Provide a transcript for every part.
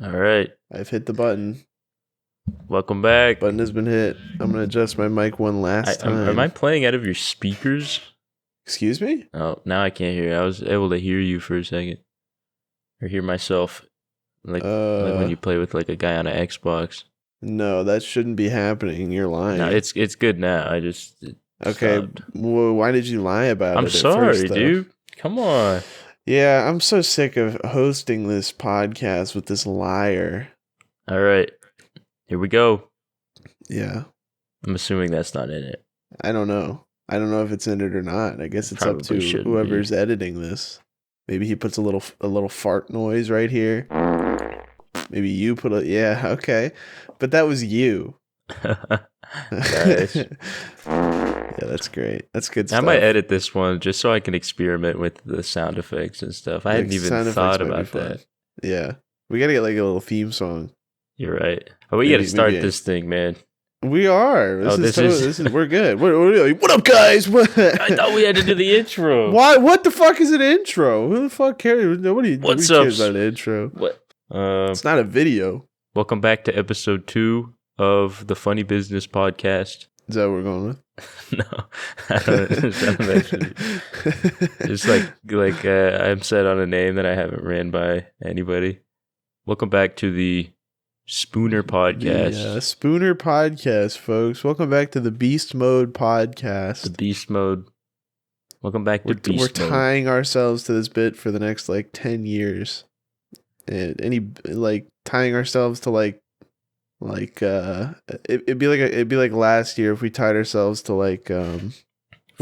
All right. I've hit the button. Welcome back. Button has been hit. I'm going to adjust my mic one last time. Am I playing out of your speakers? Excuse me? Oh, now I can't hear you. I was able to hear you for a second. Or hear myself. Like when you play with like a guy on an Xbox. No, that shouldn't be happening. You're lying. No, it's good now. I just Okay. Well, why did you lie about it? I'm sorry, dude. Come on. Yeah, I'm so sick of hosting this podcast with this liar. All right. Here we go. Yeah. I'm assuming that's not in it. I don't know. I don't know if it's in it or not. I guess it's up to whoever's editing this. Maybe he puts a little fart noise right here. Maybe you put a... Yeah, okay. But that was you. Nice. Yeah, that's great. That's good stuff. I might edit this one just so I can experiment with the sound effects and stuff. I hadn't even thought about that. Yeah. We got to get like a little theme song. You're right. Oh, we got to start this thing, man. We are. This is we're good. What up, guys? I thought we had to do the intro. Why? What the fuck is an intro? Who the fuck cares? Nobody cares about an intro. What? It's not a video. Welcome back to episode 2 of the Funny Business Podcast. Is that what we're going with? No, I don't. It's like I'm set on a name that I haven't ran by anybody. Welcome back to the Spooner Podcast. Yeah, Spooner Podcast, folks. Welcome back to the Beast Mode Podcast. The Beast Mode. Welcome back to Beast Mode. We're tying ourselves to this bit for the next 10 years. And tying ourselves to it'd be like last year if we tied ourselves to what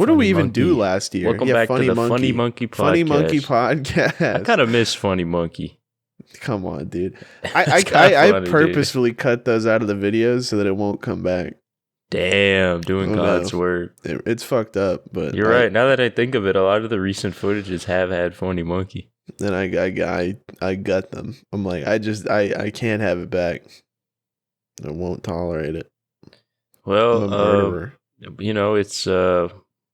did we even do last year? Welcome back to the Funny Monkey Podcast. Funny Monkey Podcast. I kind of miss Funny Monkey. Come on, dude. I purposefully cut those out of the videos so that it won't come back. Damn, doing God's work. It's fucked up, but you're right. Now that I think of it, a lot of the recent footages have had Funny Monkey. And I got them. I'm like, I can't have it back. I won't tolerate it. Well, I'm a murderer. It's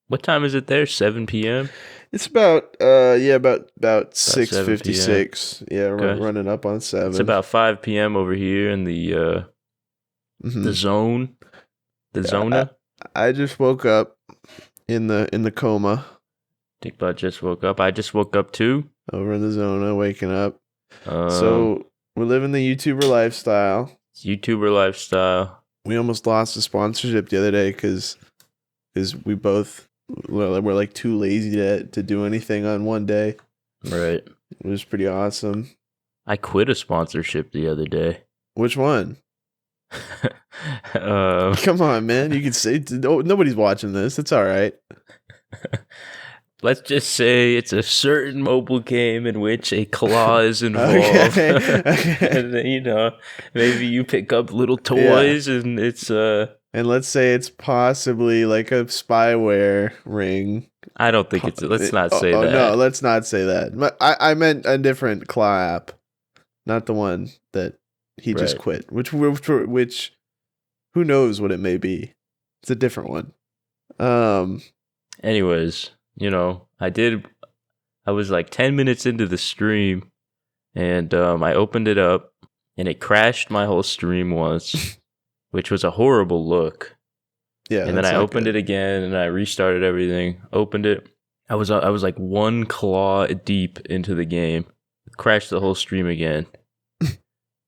what time is it there? 7 p.m. It's about 6:56. Yeah, okay. Running up on 7. It's about 5 p.m. over here in the zone. The zona. I just woke up in the coma. Dickbutt just woke up. I just woke up too. Over in the zona, waking up. So we're living the YouTuber lifestyle. YouTuber lifestyle. We almost lost a sponsorship the other day because we both we're like too lazy to do anything on one day. Right. It was pretty awesome. I quit a sponsorship the other day. Which one? Come on, man. You can say nobody's watching this. It's all right. Let's just say it's a certain mobile game in which a claw is involved. Okay. And, maybe you pick up little toys and it's And let's say it's possibly like a spyware ring. I don't think it's... Let's not say that. No, let's not say that. I meant a different claw app. Not the one that he just quit. Which who knows what it may be. It's a different one. Anyways... I was like 10 minutes into the stream and I opened it up and it crashed my whole stream once, which was a horrible look. Yeah. And then I opened it again and I restarted everything, opened it. I was like one claw deep into the game, crashed the whole stream again.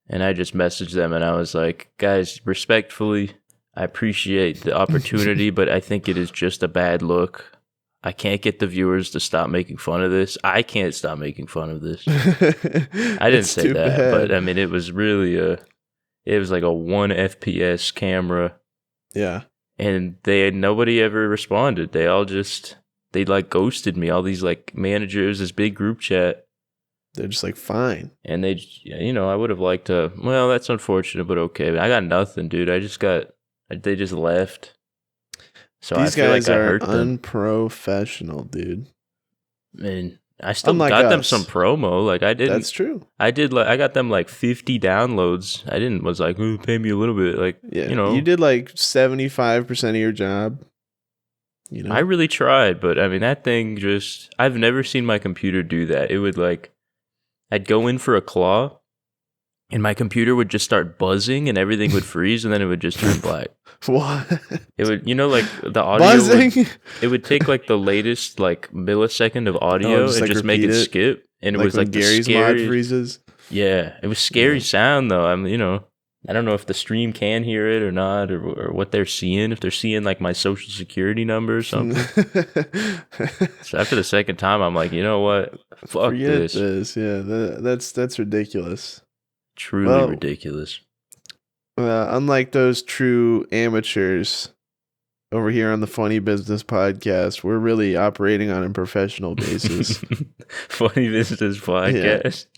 And I just messaged them and I was like, guys, respectfully, I appreciate the opportunity, but I think it is just a bad look. I can't get the viewers to stop making fun of this. I can't stop making fun of this. I didn't say that, bad. But I mean, it was really it was like a 1 FPS camera. Yeah. And nobody ever responded. They ghosted me. All these managers, this big group chat. They're just like, fine. And they, I would have liked to, well, that's unfortunate, but okay. I got nothing, dude. They just left. So these I feel guys like I are hurt them. Unprofessional, dude. And I still got them some promo. I didn't. That's true. I got them 50 downloads. I didn't was like, ooh, pay me a little bit. You did 75% of your job. I really tried, but I mean that thing just. I've never seen my computer do that. It would I'd go in for a claw, and my computer would just start buzzing and everything would freeze and then it would just turn black. What? It would, like the audio buzzing? It would take like the latest like millisecond of audio and just make it skip. And it was like Gary's mod freezes. Yeah, it was scary sound though. I'm, I don't know if the stream can hear it or not, or what they're seeing. If they're seeing like my social security number or something. So after the second time, I'm like, you know what? Fuck this. Yeah, that's ridiculous. Truly ridiculous. Unlike those true amateurs over here on the Funny Business Podcast, we're really operating on a professional basis. Funny Business Podcast. Yeah.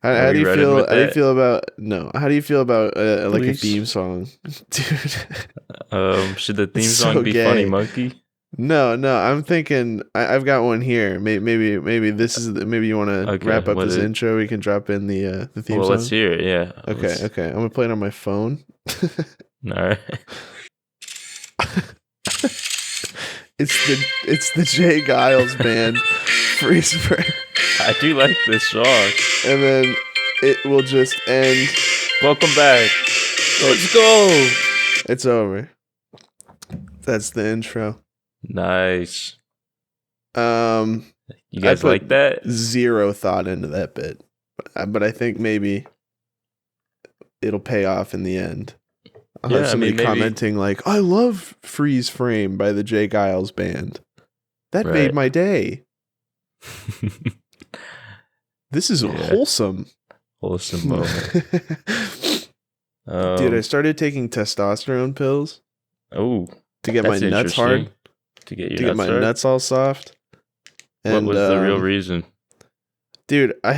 How do you feel? How do you feel about How do you feel about like a theme song, dude? Should the theme song be Funny Monkey? No. I'm thinking I've got one here. Maybe this is maybe you want to wrap up this intro. We can drop in the theme song. Well, let's hear it. Yeah. Okay. I'm gonna play it on my phone. All right. It's the Jay Giles band, Freeze Frame. I do like this song. And then it will just end. Welcome back. Let's go. It's over. That's the intro. Nice. You guys like that? Zero thought into that bit, but I think maybe it'll pay off in the end. I'll have somebody commenting like, "I love Freeze Frame by the Jay Giles band. That made my day." This is wholesome. Wholesome moment. Dude, I started taking testosterone pills. Oh, to get my nuts hard. To get my nuts all soft. And, what was the real reason? Dude, I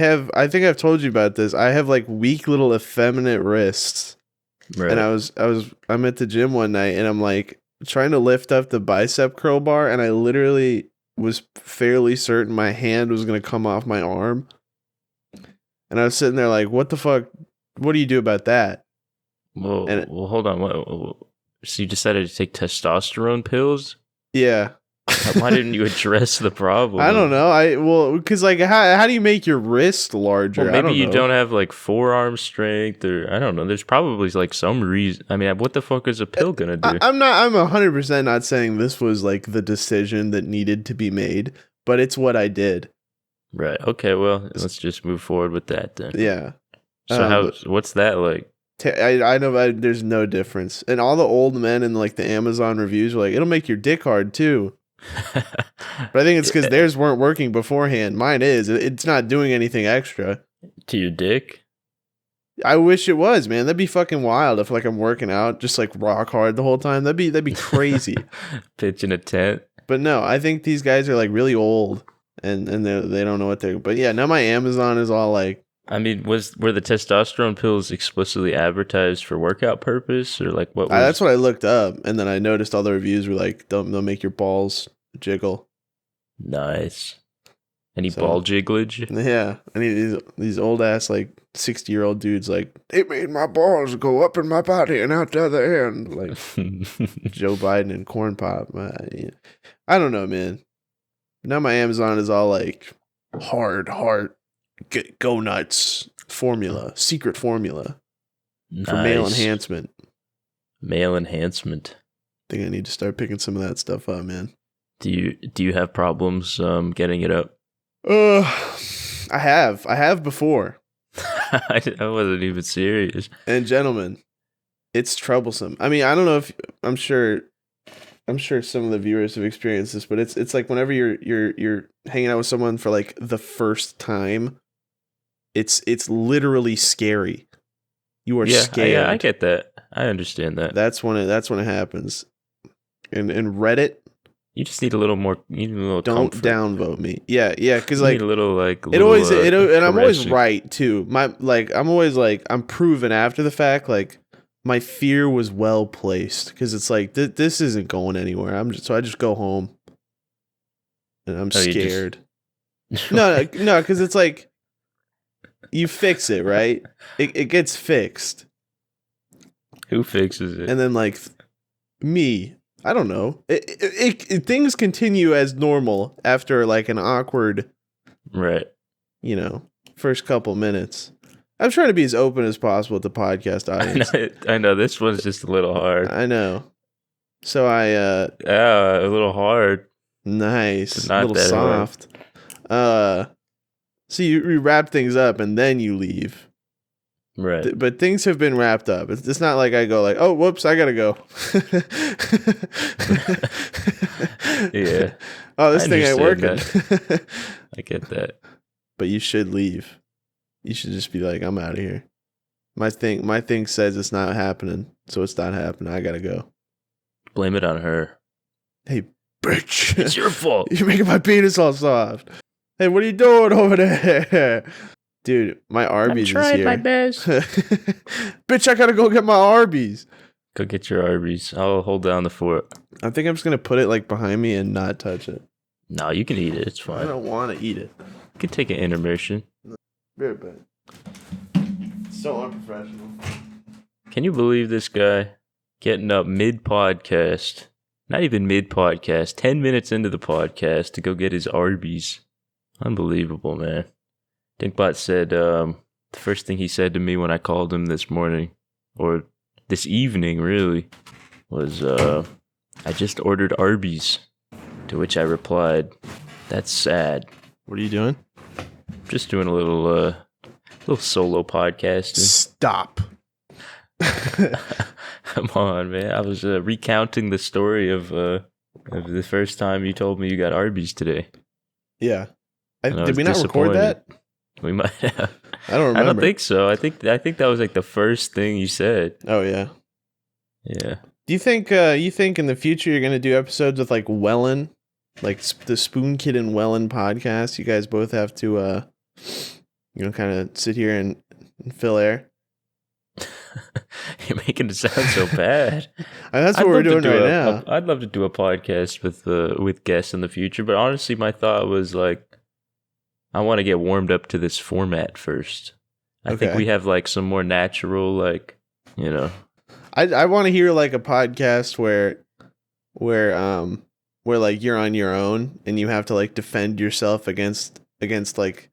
think I've told you about this. I have like weak little effeminate wrists. Right. And I'm at the gym one night and I'm like trying to lift up the bicep curl bar and I literally was fairly certain my hand was going to come off my arm. And I was sitting there like, what the fuck? What do you do about that? Well, hold on. So you decided to take testosterone pills? Yeah. Why didn't you address the problem? I don't know. Because like, how do you make your wrist larger? Well, maybe you don't have like forearm strength, or I don't know. There's probably like some reason. I mean, what the fuck is a pill gonna do? I'm 100% not saying this was like the decision that needed to be made, but it's what I did. Right. Okay. Well, let's just move forward with that then. Yeah. So what's that like? I know there's no difference, and all the old men in like the Amazon reviews were like, "It'll make your dick hard too." But I think it's because theirs weren't working beforehand. Mine is. It's not doing anything extra to your dick. I wish it was, man. That'd be fucking wild if like I'm working out just like rock hard the whole time. That'd be crazy. Pitching a tent. But no, I think these guys are like really old and they don't know what they're. But yeah, now my Amazon is all like. I mean, were the testosterone pills explicitly advertised for workout purpose, or like what? That's what I looked up, and then I noticed all the reviews were like, "They'll make your balls jiggle." Nice. Any ball jigglage? Yeah, I need these old ass like 60-year-old dudes like, "It made my balls go up in my body and out the other end," like Joe Biden and Corn Pop. I don't know, man. Now my Amazon is all like hard. Go nuts formula, secret formula for male enhancement. Male enhancement. I think I need to start picking some of that stuff up, man. Do you have problems getting it up? I have before. I wasn't even serious. And gentlemen, it's troublesome. I mean, I don't know if I'm sure some of the viewers have experienced this, but it's like whenever you're hanging out with someone for like the first time. It's literally scary. You are scared. Yeah, I get that. I understand that. That's when it happens. And Reddit. You just need a little more. You need a little. Don't comfort. Downvote me. Yeah, because like need a little like. It always and I'm always right too. I'm always like I'm proven after the fact. Like my fear was well placed because it's like this isn't going anywhere. So I just go home. And I'm scared. No, because it's like. You fix it, right? It gets fixed. Who fixes it? And then, like, me. I don't know. Things continue as normal after, like, an awkward... Right. First couple minutes. I'm trying to be as open as possible with the podcast audience. I know this one's just a little hard. I know. So a little hard. Nice. A little soft. Hard. So you wrap things up and then you leave. Right. But things have been wrapped up. It's not like I go like, oh, whoops, I gotta go. Yeah. Oh, this thing ain't working. I get that. But you should leave. You should just be like, I'm out of here. My thing says it's not happening, so it's not happening. I gotta go. Blame it on her. Hey, bitch. It's your fault. You're making my penis all soft. Hey, what are you doing over there? Dude, my Arby's is here. I tried my best. Bitch, I gotta go get my Arby's. Go get your Arby's. I'll hold down the fort. I think I'm just gonna put it like behind me and not touch it. No, you can eat it. It's fine. I don't want to eat it. You can take an intermission. Very bad. So unprofessional. Can you believe this guy getting up mid-podcast? Not even mid-podcast. 10 minutes into the podcast to go get his Arby's. Unbelievable, man. Dinkbot said the first thing he said to me when I called him this morning, or this evening really, was I just ordered Arby's. To which I replied, that's sad. What are you doing? Just doing a little solo podcasting. Stop. Come on, man. I was recounting the story of the first time you told me you got Arby's today. Yeah. Did we not record that? We might have. I don't remember. I don't think so. I think that was like the first thing you said. Oh yeah. Yeah. Do you think in the future you're gonna do episodes with like Wellen, like the Spoon Kid and Wellen podcast? You guys both have to kind of sit here and fill air. You're making it sound so bad. That's what we're doing right now. I'd love to do a podcast with guests in the future, but honestly, my thought was like, I want to get warmed up to this format first. I think we have like some more natural, like, you know. I want to hear like a podcast where like you're on your own and you have to like defend yourself against like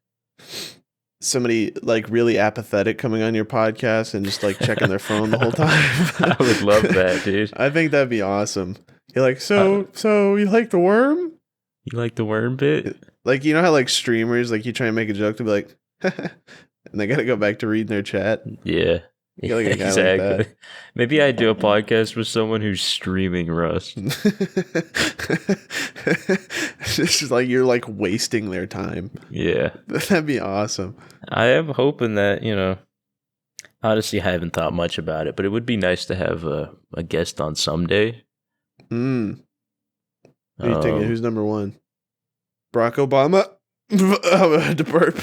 somebody like really apathetic coming on your podcast and just like checking their phone the whole time. I would love that, dude. I think that'd be awesome. You're like, so you like the worm? You like the worm bit? Like, you know how like streamers, like you try and make a joke to be like, and they got to go back to reading their chat. Yeah. Like a guy exactly. Like that. Maybe I do a podcast with someone who's streaming Rust. It's just like you're like wasting their time. Yeah. That'd be awesome. I am hoping that, you know, honestly, I haven't thought much about it, but it would be nice to have a guest on someday. Who are you thinking? Who's number one? Barack Obama? I had to burp.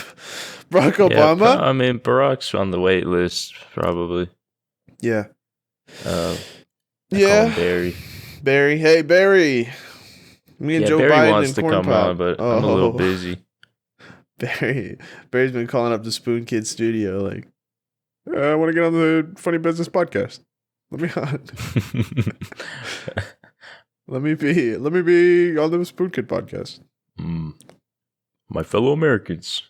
Barack Obama? I mean, Barack's on the wait list, probably. Yeah. Yeah. Barry. Barry. Hey, Barry. Me and Joe Barry Biden wants and to Corn come Pop. on, but I'm a little busy. Barry's been calling up the Spoon Kid studio like, I want to get on the Funny Business podcast. Let me on. Let me be on the Spoon Kid podcast. My fellow Americans.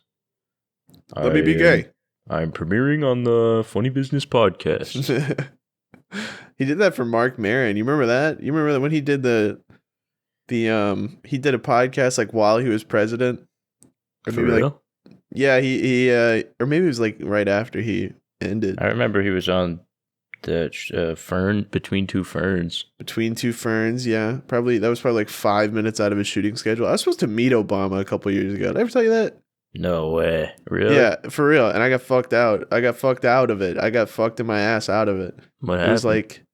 Let me be gay. I'm premiering on the Funny Business podcast. He did that for Mark Maron. You remember that? You remember that when he did he did a podcast like while he was president? Or maybe like, yeah, he or maybe it was like right after he ended. I remember he was on the Fern Between Two Ferns. Between Two Ferns, yeah. That was probably like 5 minutes out of his shooting schedule. I was supposed to meet Obama a couple years ago. Did I ever tell you that? No way. Really? Yeah, for real. And I got fucked out. I got fucked out of it. I got fucked in my ass out of it. What happened? It was like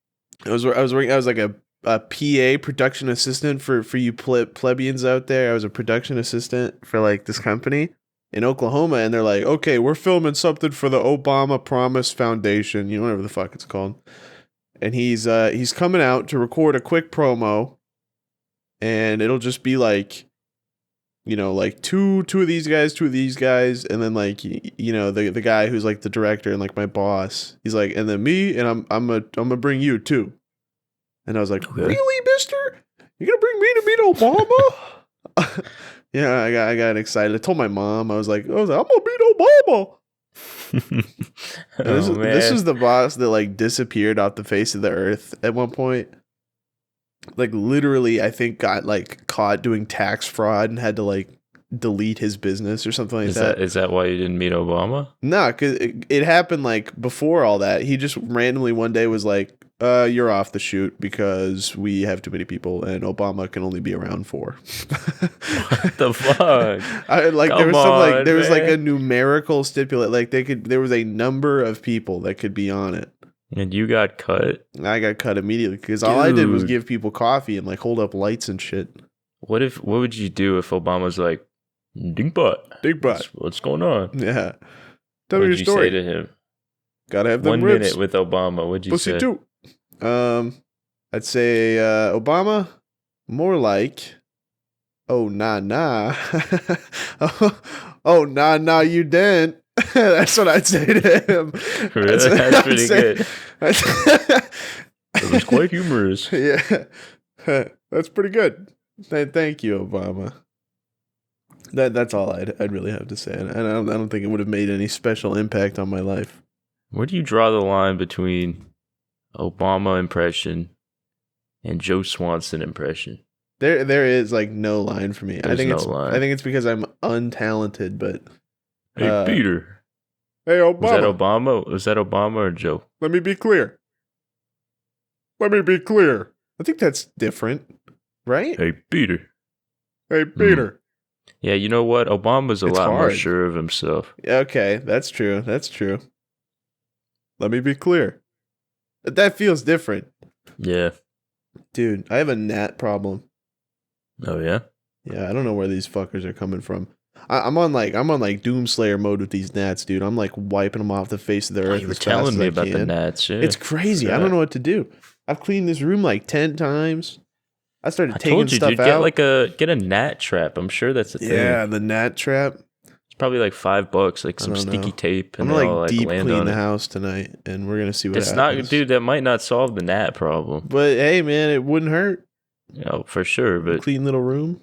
I was working. I was like a PA production assistant for you plebeians out there. I was a production assistant for like this company in Oklahoma, and they're like, okay, we're filming something for the Obama Promise Foundation, you know, whatever the fuck it's called. And he's coming out to record a quick promo, and it'll just be like, you know, like two of these guys, and then like, you know, the guy who's like the director and like my boss, he's like, and then me, and I'm gonna bring you too. And I was like, okay. Really, mister? You're gonna bring me to meet Obama? Yeah, I got excited. I told my mom, I was like, I'm gonna meet Obama. This is the boss that like disappeared off the face of the earth at one point. Like literally, I think got like caught doing tax fraud and had to like delete his business or something like that. Is that why you didn't meet Obama? No, because it happened like before all that. He just randomly one day was like, you're off the shoot because we have too many people and Obama can only be around 4. What the fuck? There was like a numerical stipulate, like there was a number of people that could be on it. And you got cut? I got cut immediately because all I did was give people coffee and like hold up lights and shit. What would you do if Obama's like, Dingbot, what's going on? Yeah. Tell me your story. What did you say to him? Gotta have them 1 ribs. minute with Obama. What'd you say? Pussy too. I'd say Obama, more like, oh nah. Oh nah, you didn't. That's what I'd say to him. Really? That's pretty good. It was quite humorous. Yeah, that's pretty good. Thank you, Obama. That's all I'd really have to say. And I don't think it would have made any special impact on my life. Where do you draw the line between Obama impression and Joe Swanson impression? There is like no line for me. There's I think it's because I'm untalented, but hey Peter. Hey Obama. Was that Obama or Joe? Let me be clear. I think that's different, right? Hey Peter. Yeah, you know what? Obama's a lot more sure of himself. Okay, that's true. Let me be clear. That feels different. Yeah. Dude, I have a gnat problem. Oh yeah? Yeah, I don't know where these fuckers are coming from. I'm on Doomslayer mode with these gnats, dude. I'm like wiping them off the face of the earth. You were telling me about the gnats. Yeah. It's crazy. Yeah. I don't know what to do. I've cleaned this room like 10 times. I started taking stuff out. Get a gnat trap. I'm sure that's a thing. Yeah, the gnat trap. It's probably like $5, like some sticky tape. And I'm gonna like deep clean the house tonight, and we're gonna see what happens. Dude, that might not solve the gnat problem. But hey, man, it wouldn't hurt. Yeah, for sure. But clean little room.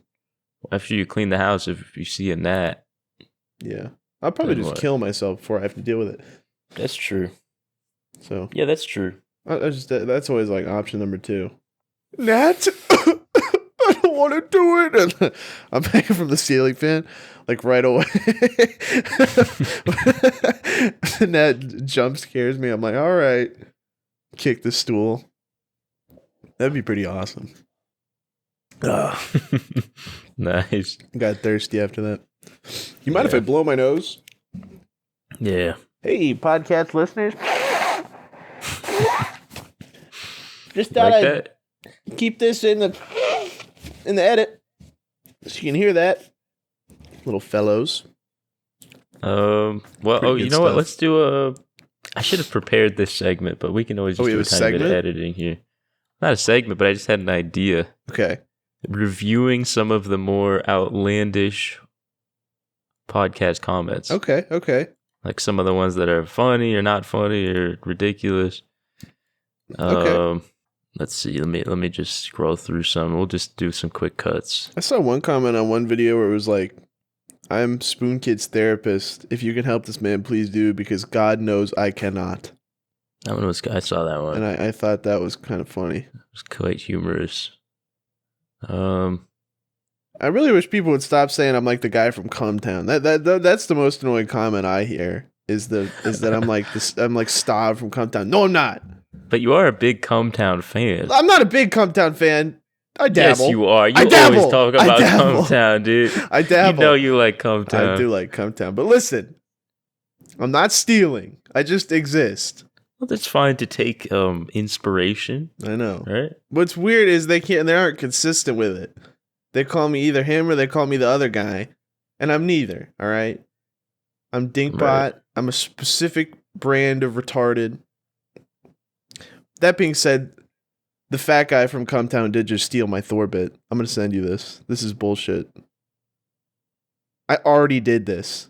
After you clean the house, if you see a gnat, yeah, I'll probably just kill myself before I have to deal with it. That's true. So yeah, that's true. That's always like option number 2. Gnat. I don't want to do it. And I'm hanging from the ceiling fan, like right away. And that jump scares me. I'm like, all right, kick the stool. That'd be pretty awesome. Nice. Got thirsty after that. You mind if I blow my nose? Yeah. Hey, podcast listeners. Just thought I'd keep this in the edit, so you can hear that, little fellows. Well, you know what? Let's do I should have prepared this segment, but we can always just do a tiny bit of editing here. Not a segment, but I just had an idea. Okay. Reviewing some of the more outlandish podcast comments. Okay. Like some of the ones that are funny or not funny or ridiculous. Okay. Let's see. Let me just scroll through some. We'll just do some quick cuts. I saw one comment on one video where it was like, "I'm Spoon Kid's therapist. If you can help this man, please do, because God knows I cannot." That one was. I saw that one, and I thought that was kind of funny. It was quite humorous. I really wish people would stop saying I'm like the guy from Cumtown. That's the most annoying comment I hear. Is that I'm like this? I'm like Stav from Cumtown. No, I'm not. But you are a big Cumtown fan. I'm not a big Cumtown fan. I dabble. Yes, you are. You always talk about Cumtown, dude. I dabble. You know you like Cumtown. I do like Cumtown. But listen, I'm not stealing. I just exist. Well, that's fine to take inspiration. I know. Right? What's weird is they aren't consistent with it. They call me either him or they call me the other guy. And I'm neither, all right? I'm Dinkbot. Right. I'm a specific brand of retarded. That being said, the fat guy from Cumtown did just steal my Thor bit. I'm going to send you this. This is bullshit. I already did this.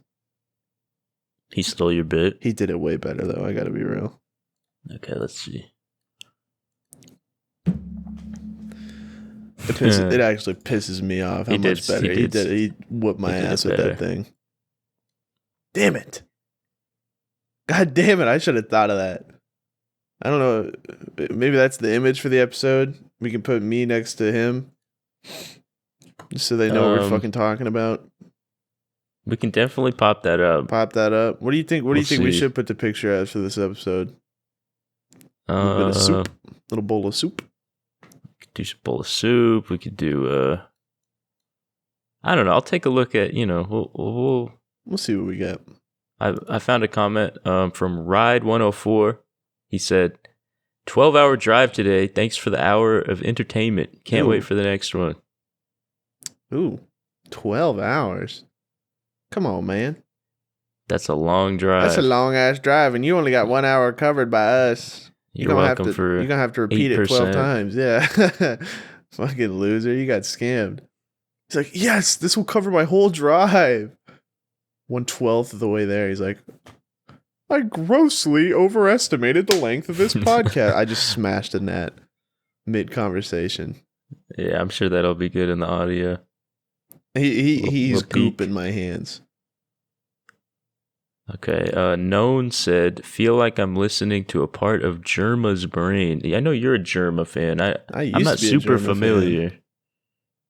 He stole your bit? He did it way better, though. I got to be real. Okay, let's see. It actually pisses me off how much better. He whooped my ass with that thing. Damn it. God damn it! I should have thought of that. I don't know. Maybe that's the image for the episode. We can put me next to him, just so they know what we're fucking talking about. We can definitely pop that up. What do you think? What do you think we should put the picture as for this episode? A little bit of soup. Little bowl of soup. We could do some bowl of soup. We could do. I don't know. I'll take a look at. We'll see what we get. I found a comment from Ride104. He said, 12-hour drive today. Thanks for the hour of entertainment. Can't wait for the next one. Ooh, 12 hours. Come on, man. That's a long drive. That's a long-ass drive, and you only got 1 hour covered by us. You're welcome for You're going to have to repeat 8%. It 12 times. Yeah. Fucking loser. You got scammed. He's like, yes, this will cover my whole drive. 1/12 of the way there. He's like, I grossly overestimated the length of this podcast. I just smashed a gnat mid-conversation. Yeah, I'm sure that'll be good in the audio. He's goop in my hands. Okay, Known said, feel like I'm listening to a part of Germa's brain. I know you're a Germa fan. I'm not super familiar.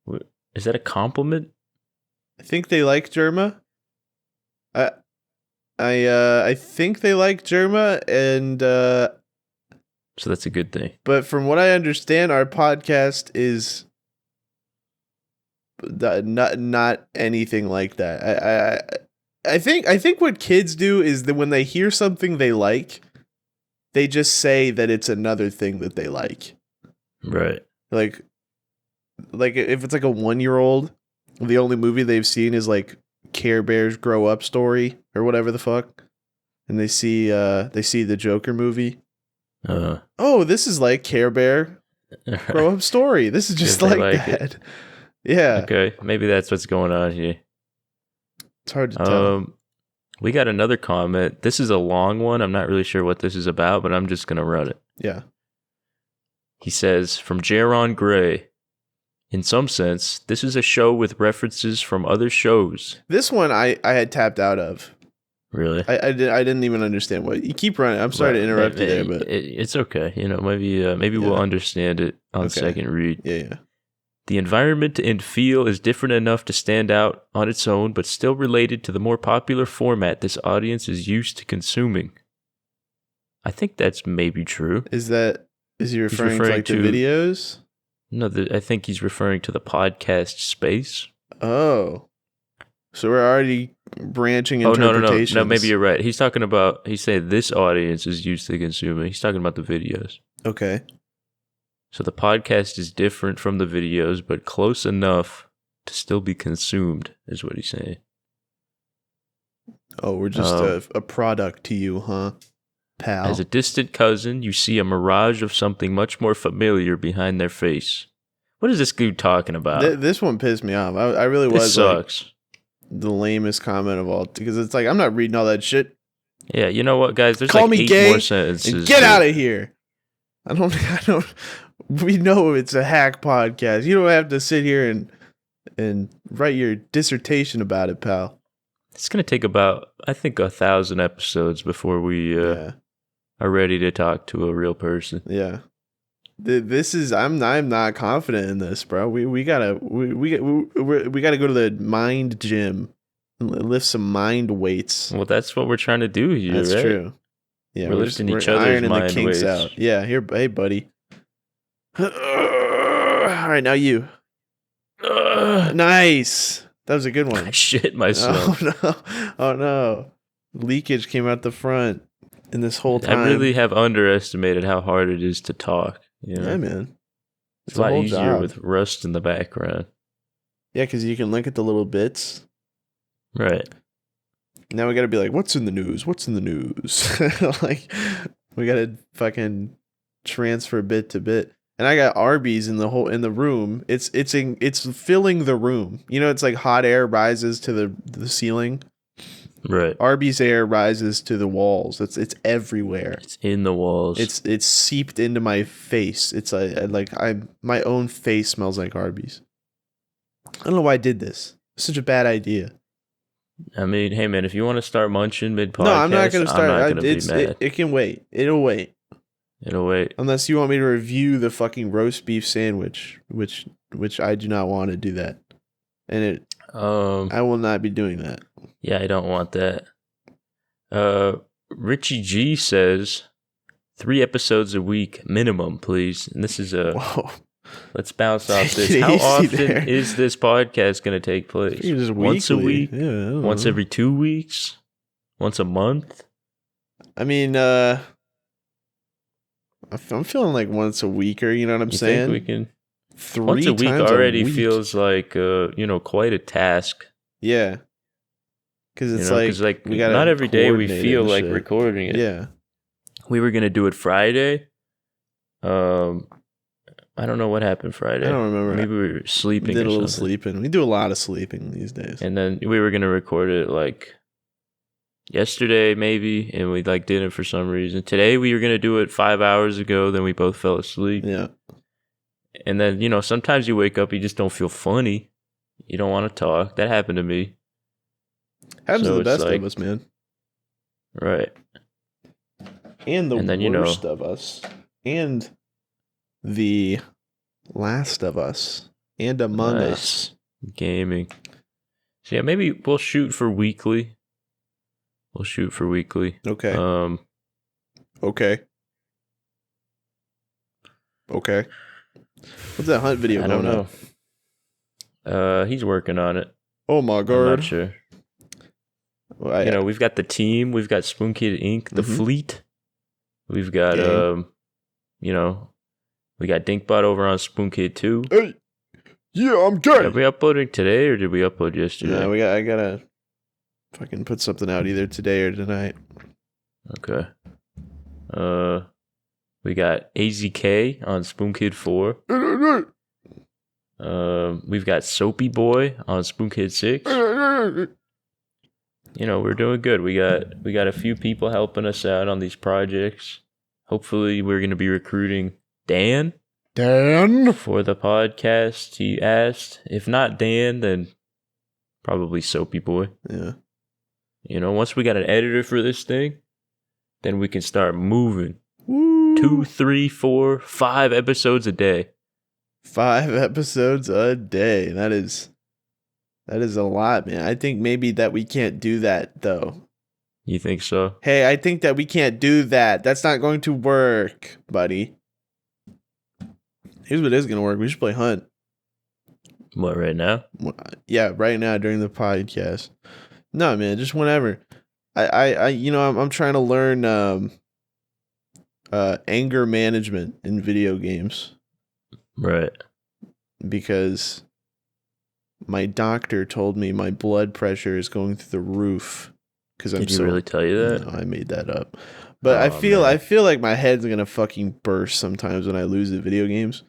Fan. Is that a compliment? I think they like Germa. I think they like Germa, and so that's a good thing. But from what I understand, our podcast is not anything like that. I think what kids do is that when they hear something they like, they just say that it's another thing that they like. Right. Like if it's like a 1-year-old, the only movie they've seen is like Care Bears Grow Up Story or whatever the fuck, and they see the Joker movie. Oh, this is like Care Bear Grow Up Story. This is just like that. It. Yeah. Okay, maybe that's what's going on here. It's hard to tell. We got another comment. This is a long one. I'm not really sure what this is about, but I'm just gonna run it. Yeah. He says, from Jaron Gray, in some sense, this is a show with references from other shows. This one I had tapped out of. Really? I didn't even understand what you keep running. I'm sorry to interrupt you there, but it's okay. Maybe we'll understand it on second read. Yeah. The environment and feel is different enough to stand out on its own, but still related to the more popular format this audience is used to consuming. I think that's maybe true. Is he referring to like the videos? No, I think he's referring to the podcast space. Oh. So we're already branching interpretations. No, maybe you're right. He's saying this audience is used to consuming. He's talking about the videos. Okay. So the podcast is different from the videos, but close enough to still be consumed, is what he's saying. Oh, we're just a product to you, huh, pal? As a distant cousin, you see a mirage of something much more familiar behind their face. What is this dude talking about? This one pissed me off. I really was. This sucks. Like, the lamest comment of all, because it's like, I'm not reading all that shit. Yeah, you know what, guys? There's Call like me 8 gay more sentences. And get out of here. I don't. We know it's a hack podcast. You don't have to sit here and write your dissertation about it, pal. It's gonna take about, I think, 1,000 episodes before we are ready to talk to a real person. Yeah. This is I'm not confident in this, bro. We gotta go to the mind gym and lift some mind weights. Well, that's what we're trying to do here. That's right? True. Yeah, we're lifting each other's mind weights. Out. Yeah, here, hey, buddy. All right, now you. Nice. That was a good one. I shit myself. Oh no! Leakage came out the front in this whole time. I really have underestimated how hard it is to talk. You know? Yeah, man. It's a lot easier with Rust in the background. Yeah, because you can look at the little bits. Right. Now we got to be like, what's in the news? What's in the news? Like, we got to fucking transfer bit to bit. And I got Arby's in the room. It's filling the room. You know, it's like hot air rises to the ceiling. Right. Arby's air rises to the walls. It's everywhere. It's in the walls. It's seeped into my face. It's my own face smells like Arby's. I don't know why I did this. It's such a bad idea. I mean, hey man, if you want to start munching mid podcast, no, I'm not gonna start. I'm not gonna be mad. It can wait. It'll wait. It'll wait. Unless you want me to review the fucking roast beef sandwich, which I do not want to do that. And I will not be doing that. Yeah, I don't want that. Richie G says 3 episodes a week minimum, please. And this is Whoa. Let's bounce off this. How often is this podcast going to take place? Once a week? Yeah, once every 2 weeks? Once a month? I mean, I'm feeling like once a weeker, you know what I'm saying? Think we can 3 once a week times already a week. feels like quite a task. Yeah. Because it's like we gotta not every day we feel like recording it. Yeah. We were gonna do it Friday. I don't know what happened Friday. I don't remember. Maybe we were sleeping. Did a little sleeping. We do a lot of sleeping these days. And then we were gonna record it like yesterday, maybe, and we didn't for some reason. Today we were gonna do it 5 hours ago. Then we both fell asleep. Yeah. And then sometimes you wake up, you just don't feel funny. You don't want to talk. That happened to me. Happens to the best of us, man. Right. And the worst of us. And the last of us. And Among Us. Gaming. So yeah, maybe we'll shoot for weekly. Okay. Okay. What's that hunt video? I don't know. He's working on it. Oh my god. I'm not sure. Well, we've got the team. We've got Spoon Kid Inc., the fleet. We've got we got Dinkbot over on Spoon Kid 2. Hey, yeah, I'm good. Are we uploading today or did we upload yesterday? No, I gotta fucking put something out either today or tonight. Okay. We got AZK on Spoon Kid 4. We've got Soapy Boy on Spoon Kid 6. We're doing good. We got a few people helping us out on these projects. Hopefully we're going to be recruiting Dan for the podcast. He asked. If not Dan, then probably Soapy Boy. Yeah. Once we got an editor for this thing, then we can start moving. Woo. 2, 3, 4, 5 episodes a day. 5 episodes a day. That is a lot, man. I think maybe that we can't do that, though. You think so? Hey, I think that we can't do that. That's not going to work, buddy. Here's what is going to work. We should play Hunt. What, right now? Yeah, right now during the podcast. No, man, just whenever. I'm trying to learn anger management in video games. Right. Because my doctor told me my blood pressure is going through the roof. Did he really tell you that? No, I made that up. But I feel like my head's gonna fucking burst sometimes when I lose at video games.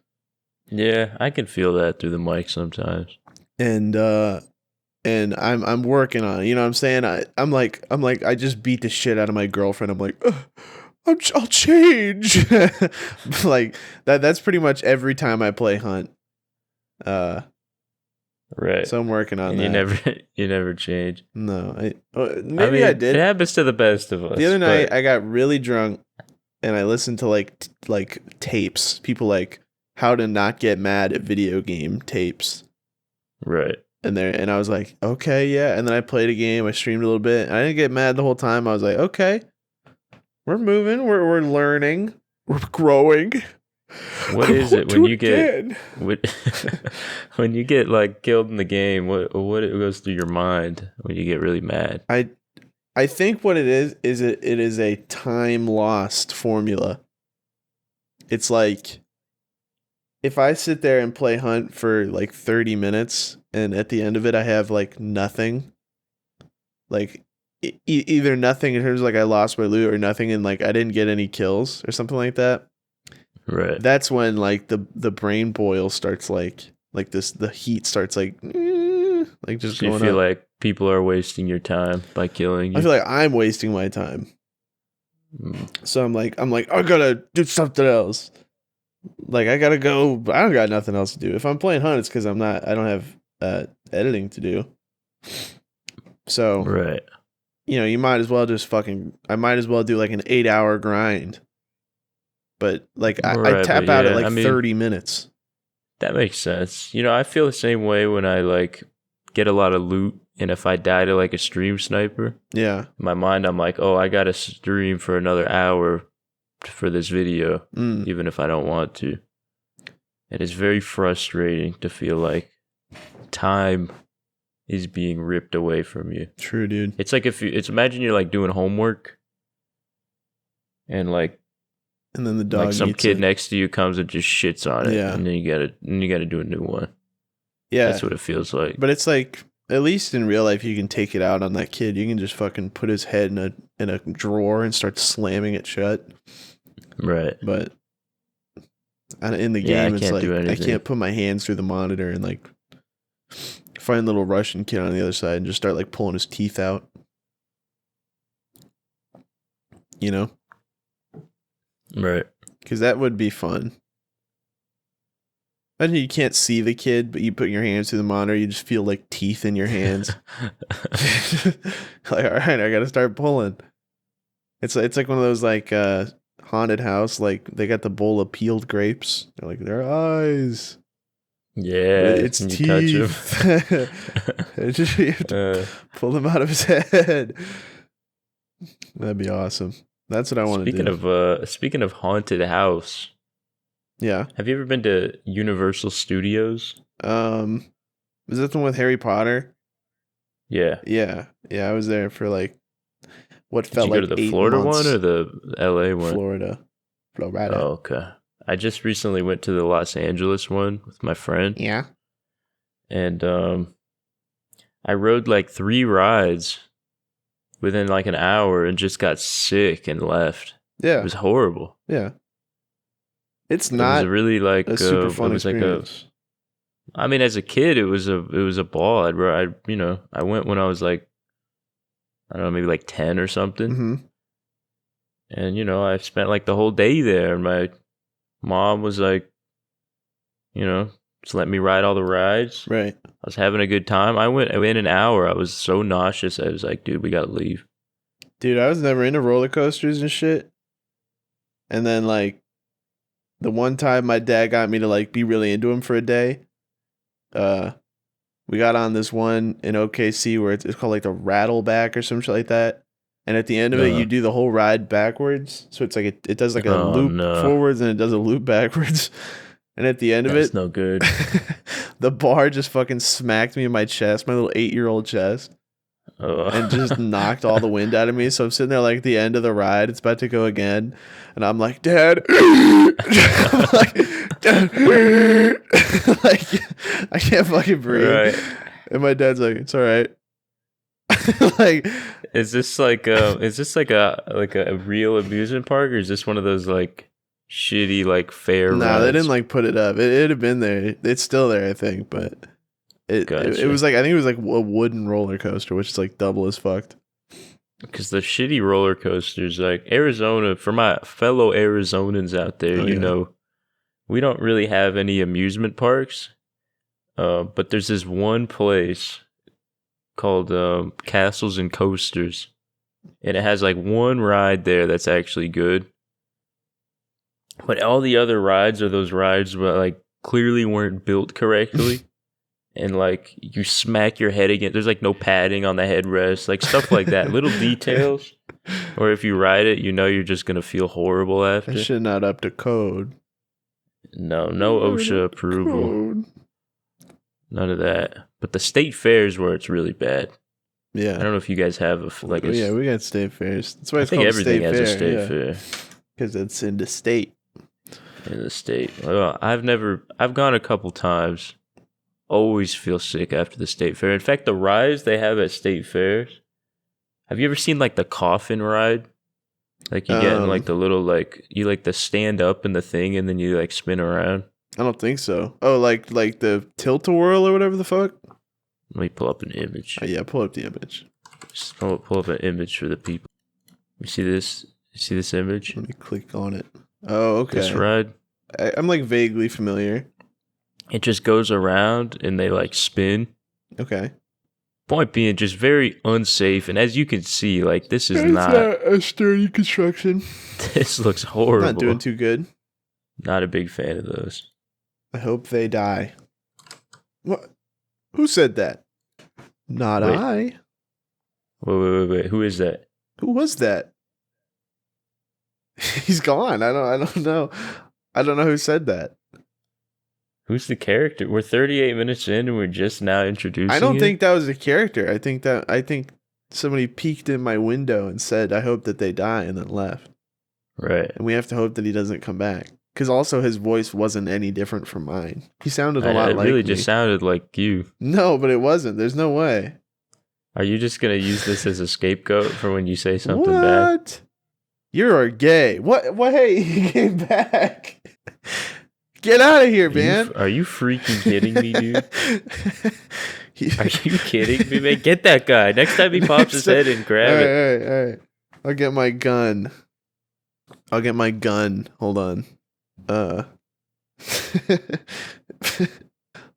Yeah, I can feel that through the mic sometimes. And I'm working on it. You know what I'm saying? I'm like I just beat the shit out of my girlfriend. I'm like, I'll change. Like that's pretty much every time I play Hunt. Right. So I'm working on that. You never change. No, maybe I did. It happens to the best of us. The other night I got really drunk and I listened to like tapes. People like how to not get mad at video game tapes. Right. And I was like, okay, yeah. And then I played a game. I streamed a little bit. I didn't get mad the whole time. I was like, okay, we're moving. We're learning. We're growing. What is it when you get when you get like killed in the game? What goes through your mind when you get really mad? I think what it is it is a time lost formula. It's like if I sit there and play Hunt for like 30 minutes and at the end of it I have like nothing, like either nothing in terms of like I lost my loot or nothing and like I didn't get any kills or something like that. Right. That's when like the brain boil starts like this, the heat starts like just so going you feel up. like people are wasting your time by killing you. I feel like I'm wasting my time. So I'm like I gotta do something else. Like I gotta go, but I don't got nothing else to do. If I'm playing Hunt, it's because I don't have editing to do. So, right. You might as well just I might as well do like an 8-hour grind. But like I tap out at like 30 minutes. That makes sense. I feel the same way when I like get a lot of loot, and if I die to like a stream sniper, yeah, in my mind I'm like, oh, I gotta stream for another hour for this video, even if I don't want to. It is very frustrating to feel like time is being ripped away from you. True, dude. It's like imagine you're like doing homework, and then the dog, like some kid next to you comes and just shits on it, and then you gotta do a new one. Yeah, that's what it feels like. But it's like, at least in real life, you can take it out on that kid. You can just fucking put his head in a drawer and start slamming it shut. Right. But in the game, it's like I can't put my hands through the monitor and like find a little Russian kid on the other side and just start like pulling his teeth out. Right. Because that would be fun. Imagine you can't see the kid, but you put your hands through the monitor, you just feel like teeth in your hands. Like, all right, I gotta start pulling. It's like one of those like haunted house, like they got the bowl of peeled grapes. They're like, their eyes. Yeah, but it's teeth. You have to pull them out of his head. That'd be awesome. That's what I want to do. Speaking of haunted house. Yeah. Have you ever been to Universal Studios? Is that the one with Harry Potter? Yeah. Yeah. I was there for like what felt like 8 months. Did you go to the Florida one or the LA one? Florida. Oh, okay. I just recently went to the Los Angeles one with my friend. Yeah. And I rode like 3 rides within like an hour and just got sick and left. Yeah. It was horrible. Yeah. It's not. It was really like a super fun experience. I mean, as a kid, it was a ball. I went when I was like, I don't know, maybe like 10 or something. Mm-hmm. And I spent like the whole day there. And my mom was like, just let me ride all the rides. Right. I was having a good time. I went in an hour. I was so nauseous. I was like, dude, we gotta leave. Dude, I was never into roller coasters and shit. And then like, the one time my dad got me to like be really into him for a day, we got on this one in OKC where it's called like the Rattleback or some shit like that. And at the end of it, you do the whole ride backwards. So it's like it does like a loop forwards and it does a loop backwards. And at the end of it, that's no good. The bar just fucking smacked me in my chest, my little 8-year-old chest. And just knocked all the wind out of me. So I'm sitting there like at the end of the ride. It's about to go again. And I'm like, Dad. Like, Dad. Like, I can't fucking breathe. Right. And my dad's like, it's all right. Like, is this like a real amusement park, or is this one of those like shitty like fair rides? Nah, they didn't like put it up. It'd have been there. It's still there, I think, but it was like, I think it was like a wooden roller coaster, which is like double as fucked. Because the shitty roller coasters, like Arizona, for my fellow Arizonans out there, we don't really have any amusement parks. But there's this one place called Castles and Coasters, and it has like one ride there that's actually good. But all the other rides are those rides that like clearly weren't built correctly. And like you smack your head against, there's like no padding on the headrest, like stuff like that, little details. Or if you ride it, you're just gonna feel horrible after. That shit not up to code. No OSHA approval. Code. None of that. But the state fairs where it's really bad. Yeah, I don't know if you guys have yeah, we got state fairs. That's why it's called everything state has fair. A state fair because it's in the state. In the state. Well, I've gone a couple times. Always feel sick after the state fair. In fact, the rides they have at state fairs. Have you ever seen like the coffin ride? Like you get in like the little like you like the stand up in the thing and then you like spin around. I don't think so. Oh, like the tilt-a-whirl or whatever the fuck. Let me pull up an image. Yeah, pull up the image. Just pull up an image for the people. You see this? You see this image? Let me click on it. Oh, okay. This ride. I'm like vaguely familiar. It just goes around and they like spin. Okay. Point being, just very unsafe. And as you can see, like, this is not a sturdy construction. This looks horrible. Not doing too good. Not a big fan of those. I hope they die. What? Who said that? Not I. Wait. Who is that? Who was that? He's gone. I don't know. I don't know who said that. Who's the character? We're 38 minutes in and we're just now introducing I don't think that was a character. I think somebody peeked in my window and said, I hope that they die, and then left. Right. And we have to hope that he doesn't come back. Because also his voice wasn't any different from mine. He sounded a lot like me. It really just sounded like you. No, but it wasn't. There's no way. Are you just going to use this as a scapegoat for when you say something bad? What? You're gay. What? Hey, he came back. Get out of here, man. Are you freaking kidding me, dude? Are you kidding me, man? Get that guy. Next time he pops his head in, grab it. All right. I'll get my gun. Hold on. Let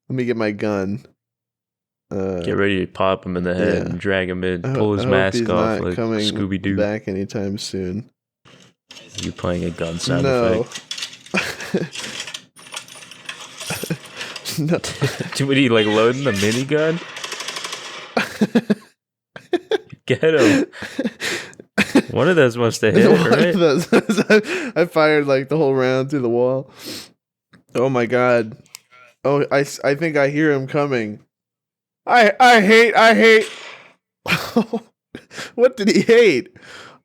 me get my gun. Get ready to pop him in the head and drag him in. Pull his mask off like Scooby-Doo. Back anytime soon. You playing a gun sound effect? No. What are you, like, loading the minigun? Get him. One of those must have hit, right? I fired like the whole round through the wall. Oh my god. Oh, I think I hear him coming. I hate. What did he hate?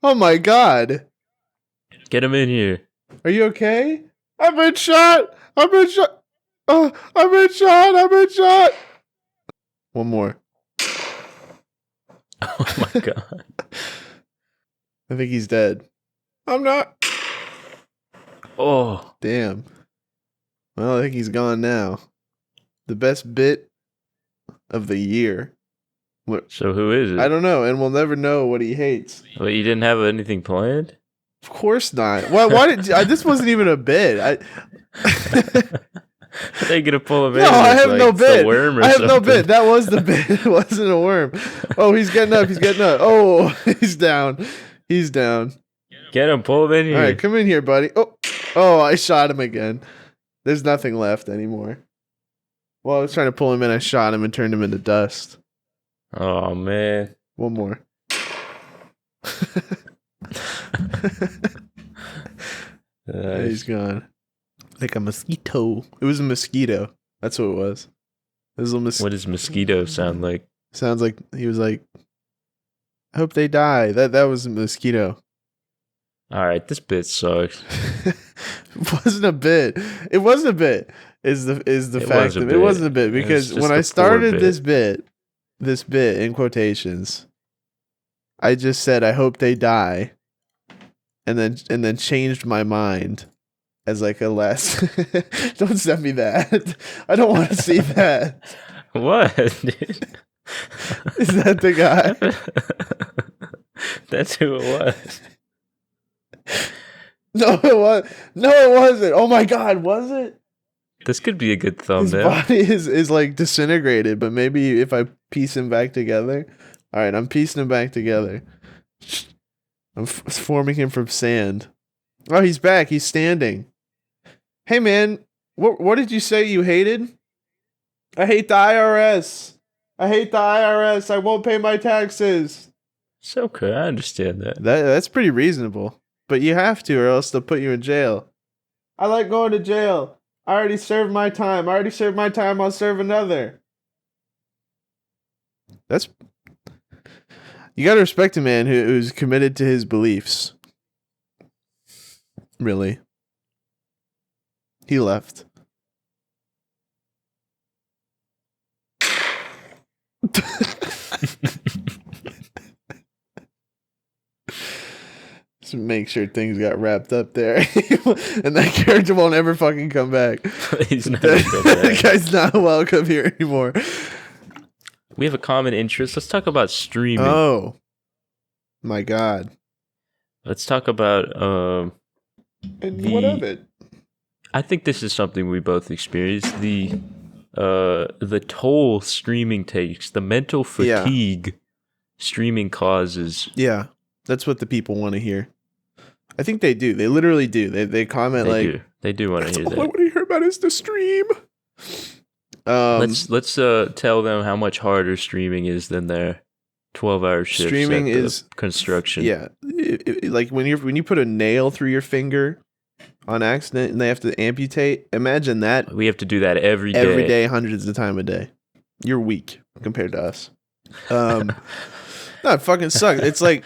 Oh my god. Get him in here. Are you okay? I've been shot. I've been shot. One more. Oh my god. I think he's dead. I'm not. Oh. Damn. Well, I think he's gone now. The best bit of the year. What? So who is it? I don't know, and we'll never know what he hates. Well, you didn't have anything planned? Of course not. Why did this wasn't even a bit. Are they gonna pull him in? No, I have no bit. I have no bit. That was the bit. It wasn't a worm. Oh, he's getting up. Oh, he's down. Get him. Pull him in here. All right, come in here, buddy. Oh, I shot him again. There's nothing left anymore. Well, I was trying to pull him in. I shot him and turned him into dust. Oh, man. One more. He's gone. Like a mosquito. It was a mosquito. That's what it was. It was a what does mosquito sound like? Sounds like he was like, I hope they die. That was a mosquito. All right, this bit sucks. It wasn't a bit. It wasn't a bit. Is the fact that it wasn't a bit, because when I started this bit in quotations, I just said I hope they die, and then changed my mind as like a last. Don't send me that. I don't want to see that. What? Dude? Is that the guy? That's who it was. No, it wasn't. Oh my god, was it? This could be a good thumbnail. His body is like disintegrated, but maybe if I piece him back together. All right, I'm piecing him back together. I'm forming him from sand. Oh, he's back. He's standing. Hey man, what did you say you hated? I hate the IRS. I won't pay my taxes. It's okay. I understand that. That's pretty reasonable. But you have to, or else they'll put you in jail. I like going to jail. I already served my time. I'll serve another. You gotta respect a man who's committed to his beliefs. Really. He left. Just make sure things got wrapped up there. And that character won't ever fucking come back. He's not come back. That guy's not welcome here anymore. We have a common interest. Let's talk about streaming. Oh. My god. Let's talk about and what of it? I think this is something we both experienced. The the toll streaming takes, the mental fatigue streaming causes. Yeah, that's what the people want to hear. I think they do. They literally do. They comment they do want to hear that. All I want to hear about is the stream. Let's tell them how much harder streaming is than their 12-hour shifts. Streaming is construction. Yeah, like when you put a nail through your finger on accident and they have to amputate. Imagine that. We have to do that every day. Every day, hundreds of times a day. You're weak compared to us. No, it fucking sucks. It's like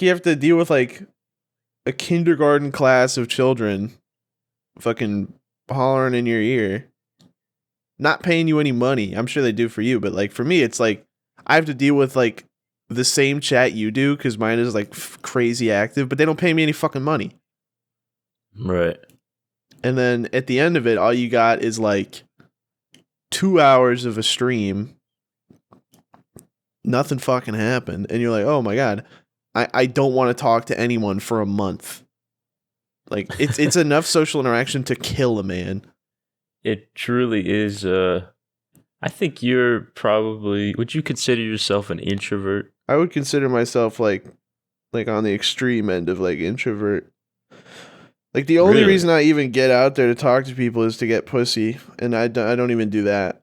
you have to deal with like a kindergarten class of children fucking hollering in your ear, not paying you any money. I'm sure they do for you, but like for me, it's like I have to deal with like the same chat you do because mine is like crazy active, but they don't pay me any fucking money. Right. And then at the end of it, all you got is like 2 hours of a stream. Nothing fucking happened. And you're like, oh my God, I don't want to talk to anyone for a month. Like it's enough social interaction to kill a man. It truly is. I think you're probably, would you consider yourself an introvert? I would consider myself like on the extreme end of like introvert. Like the only reason I even get out there to talk to people is to get pussy, and I don't even do that.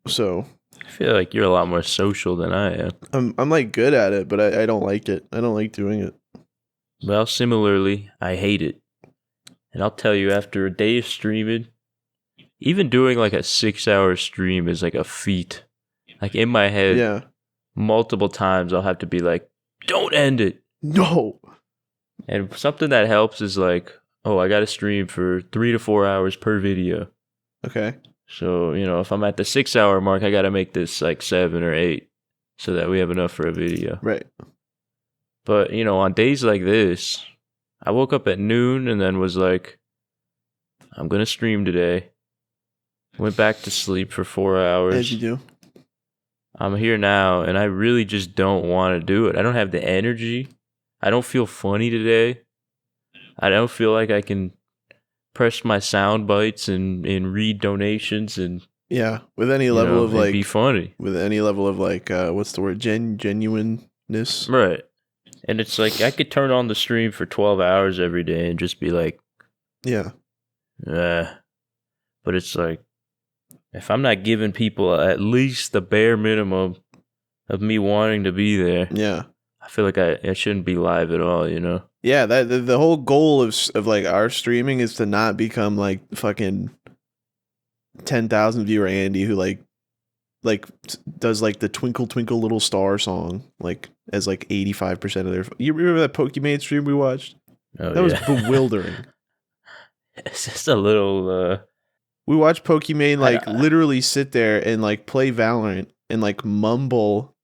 So I feel like you're a lot more social than I am. I'm like good at it, but I don't like it. I don't like doing it. Well, similarly, I hate it. And I'll tell you, after a day of streaming, even doing like a 6-hour stream is like a feat. Like in my head, multiple times I'll have to be like, don't end it. No. And something that helps is like, oh, I got to stream for 3 to 4 hours per video. Okay. So, if I'm at the 6-hour mark, I got to make this like 7 or 8 so that we have enough for a video. Right. But, on days like this, I woke up at noon and then was like, I'm going to stream today. Went back to sleep for 4 hours. As you do. I'm here now and I really just don't want to do it. I don't have the energy. I don't feel funny today. I don't feel like I can press my sound bites and read donations and with any level of like be funny. With any level of like what's the word? Genuineness. Right. And it's like I could turn on the stream for 12 hours every day and just be like, but it's like if I'm not giving people at least the bare minimum of me wanting to be there, I feel like I shouldn't be live at all, Yeah, that the whole goal of like our streaming is to not become like fucking 10,000 viewer Andy who like does like the Twinkle Twinkle Little Star song like as like 85% of their. You remember that Pokemon stream we watched? Oh, that was bewildering. It's just a little. We watched Pokemon like literally sit there and like play Valorant and like mumble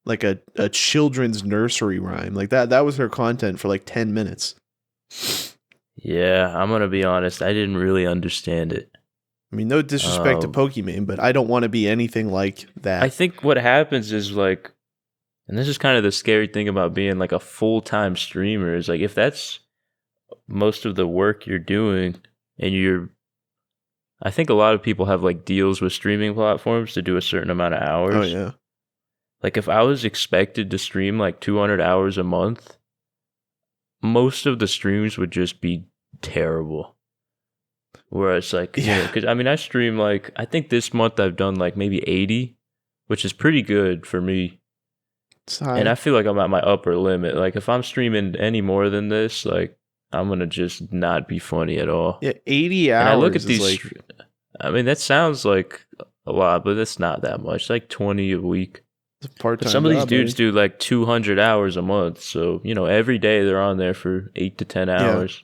like a children's nursery rhyme. Like that was her content for like 10 minutes. Yeah, I'm going to be honest. I didn't really understand it. I mean, no disrespect to Pokemon, but I don't want to be anything like that. I think what happens is like, and this is kind of the scary thing about being like a full-time streamer is like if that's most of the work you're doing and I think a lot of people have like deals with streaming platforms to do a certain amount of hours. Oh, yeah. Like if I was expected to stream like 200 hours a month, most of the streams would just be terrible. Whereas like, because I mean, I stream like, I think this month I've done like maybe 80, which is pretty good for me. And I feel like I'm at my upper limit. Like if I'm streaming any more than this, like I'm going to just not be funny at all. Yeah, 80 hours. And I look at these, I mean, that sounds like a lot, but it's not that much. Like 20 a week. But some of these dudes do like 200 hours a month. So, every day they're on there for 8 to 10 hours.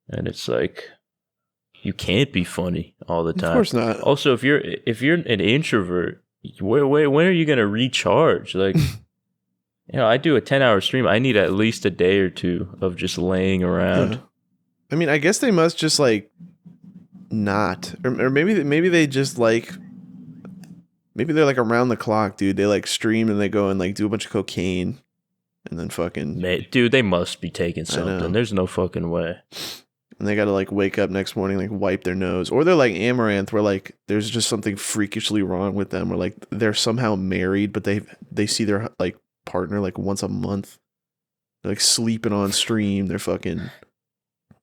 Yeah. And it's like, you can't be funny all the time. Of course not. Also, if you're an introvert, when are you going to recharge? Like, I do a 10-hour stream. I need at least a day or two of just laying around. Yeah. I mean, I guess they must just like not, or maybe they just like. Maybe they're like around the clock, dude. They like stream and they go and like do a bunch of cocaine and then fucking. Dude, they must be taking something. There's no fucking way. and they got to like wake up next morning, like wipe their nose, or they're like Amaranth, where like there's just something freakishly wrong with them, or like they're somehow married, but they see their like partner like once a month, they're, like sleeping on stream, they're fucking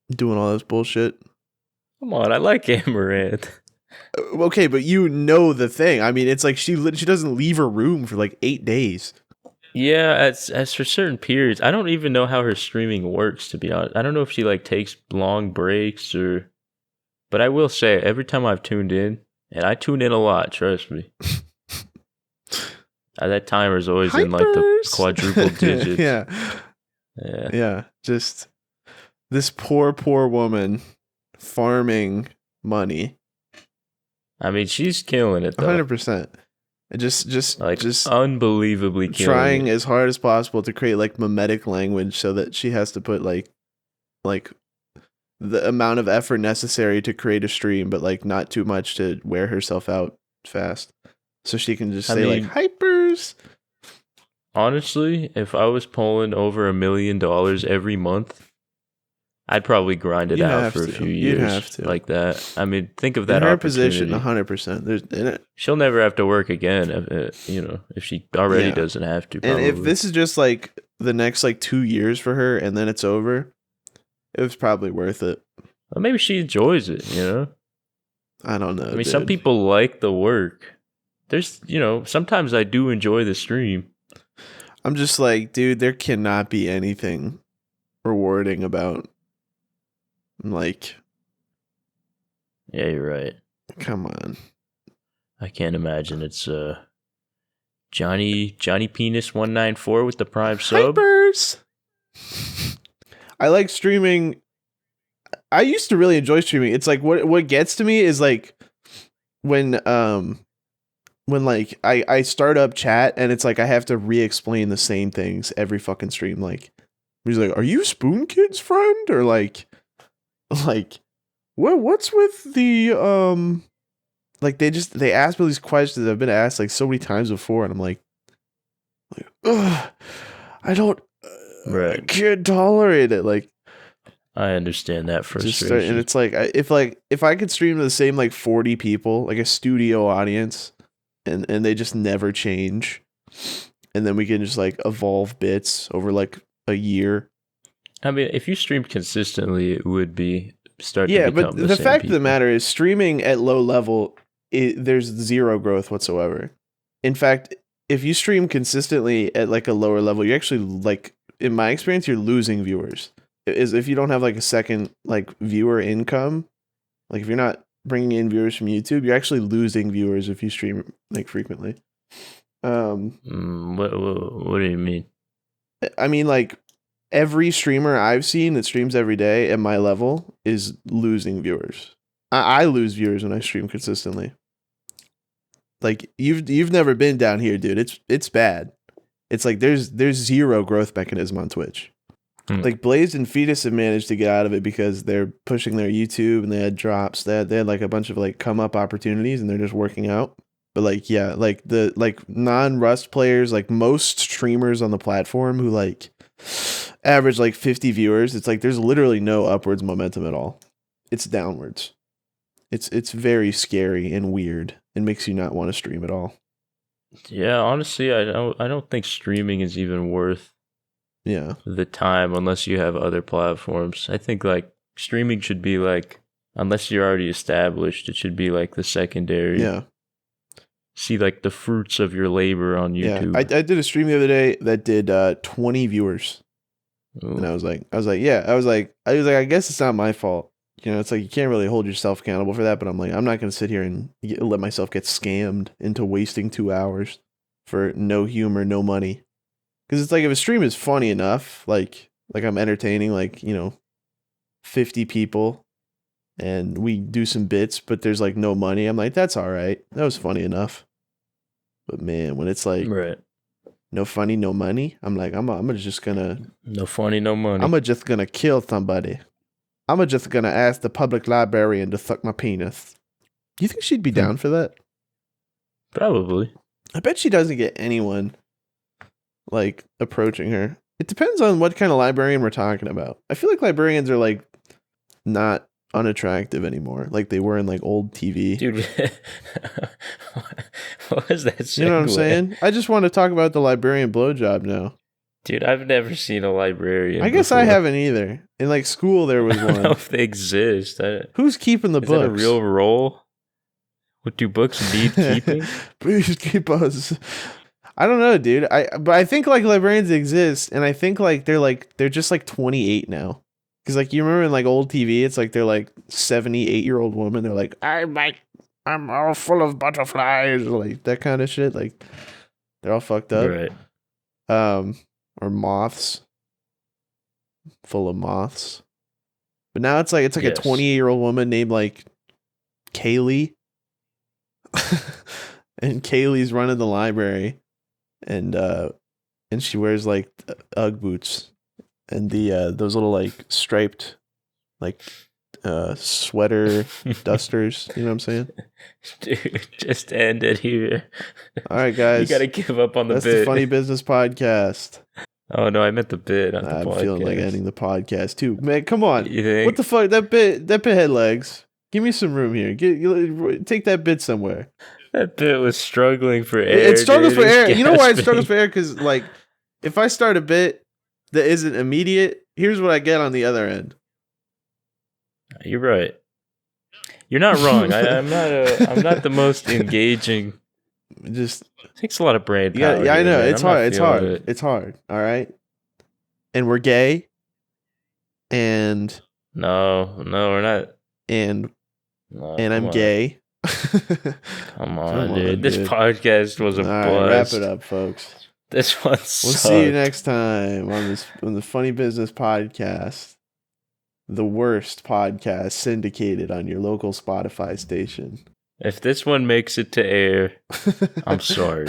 doing all this bullshit. Come on, I like Amaranth. Okay, but you know the thing. I mean, it's like she doesn't leave her room for like 8 days. Yeah, as for certain periods, I don't even know how her streaming works, to be honest. I don't know if she like takes long breaks or, but I will say every time I've tuned in, and I tune in a lot, trust me. That timer's always in like the quadruple digits. Yeah. Just this poor woman farming money. I mean, she's killing it though. 100%. Just unbelievably trying as hard as possible to create like mimetic language so that she has to put like the amount of effort necessary to create a stream, but like not too much to wear herself out fast. So she can just say like hypers. Honestly, if I was pulling over $1 million every month, I'd probably grind it out for a few years. You'd have to. Like that. I mean, think of that opportunity. In her position, 100%. She'll never have to work again, if she already doesn't have to. Probably. And if this is just like the next like 2 years for her and then it's over, it was probably worth it. Well, maybe she enjoys it, I don't know. I mean, some people like the work. There's, sometimes I do enjoy the stream. I'm just like, dude, there cannot be anything rewarding about like. Yeah, you're right. Come on. I can't imagine. It's Johnny Penis 194 with the Prime sub. Hypers. I like streaming. I used to really enjoy streaming. It's like what gets to me is like when like I start up chat and it's like I have to re-explain the same things every fucking stream. Like he's like, "Are you Spoon Kid's friend?" Or like what's with the like they ask me these questions that I've been asked like so many times before, and I'm like ugh, I don't I can't tolerate it. Like I understand that frustration. And it's like if I could stream to the same like 40 people, like a studio audience, and they just never change, and then we can just like evolve bits over like a year. I mean, if you streamed consistently, it would be to become but the fact of the matter is, streaming at low level, there's zero growth whatsoever. In fact, if you stream consistently at like a lower level, you actually like, in my experience, you're losing viewers. Is if you don't have like a second like viewer income, like if you're not bringing in viewers from YouTube, you're actually losing viewers if you stream like frequently. What do you mean? I mean, like every streamer I've seen that streams every day at my level is losing viewers. I lose viewers when I stream consistently. Like you've never been down here, dude. It's bad. It's like there's zero growth mechanism on Twitch. Like Blaze and Fetus have managed to get out of it because they're pushing their YouTube and they had drops. They had like a bunch of like come up opportunities and they're just working out. But like, yeah, like the like non-Rust players, like most streamers on the platform who like average like 50 viewers, it's like there's literally no upwards momentum at all. It's downwards. It's very scary and weird. It makes you not want to stream at all. Yeah, honestly, I don't think streaming is even worth the time unless you have other platforms. I think like streaming should be like, unless you're already established, it should be like the secondary. Yeah. See like the fruits of your labor on YouTube. Yeah, I did a stream the other day that did 20 viewers. Ooh. And I was like, I guess it's not my fault. It's like you can't really hold yourself accountable for that, but I'm like, I'm not going to sit here and let myself get scammed into wasting 2 hours for no humor, no money. Because it's like if a stream is funny enough, like I'm entertaining like, 50 people and we do some bits, but there's like no money. I'm like, that's all right. That was funny enough. But man, when it's like no funny, no money, I'm like, I'm just gonna no funny, no money. I'm just gonna kill somebody. I'm just gonna ask the public librarian to suck my penis. Do you think she'd be down for that? Probably. I bet she doesn't get anyone like approaching her. It depends on what kind of librarian we're talking about. I feel like librarians are like not unattractive anymore, like they were in like old TV. Dude, what was that segue? You know what I'm saying? I just want to talk about the librarian blowjob now. Dude, I've never seen a librarian. I guess before. I haven't either. In like school, there was one. I don't know if they exist. Who's keeping the books? Is that a real role? What do books need keeping? Please keep us. I don't know, dude. But I think like librarians exist, and I think like they're just like 28 now. Because like you remember in like old TV, it's like they're like 78-year-old woman. They're like, I'm all full of butterflies, like that kind of shit. Like they're all fucked up, right? Or moths, full of moths. But now it's like yes. A 28-year-old woman named like Kaylee, and Kaylee's running the library, and she wears like UGG boots. And those little like striped like sweater dusters, you know what I'm saying? Dude, just end it here. All right, guys. You gotta give up on the bit. That's the Funny Business Podcast. Oh no, I meant the bit. Not the I'm podcast. Feeling like ending the podcast too. Man, come on. What the fuck? That bit had legs. Give me some room here. Take that bit somewhere. That bit was struggling for air. It struggles for air. You know why it struggles for air? Because like, if I start a bit that isn't immediate, here's what I get on the other end. You're right. You're not wrong. I'm not the most engaging. Just it takes a lot of brain power. Yeah, I know. It's hard. It's hard. It's hard. All right. And we're gay. And no, we're not. And I'm gay. Come on, dude. This podcast was a bust. Right, wrap it up, folks. This one sucked. We'll see you next time on the Funny Business Podcast, the worst podcast syndicated on your local Spotify station. If this one makes it to air, I'm sorry.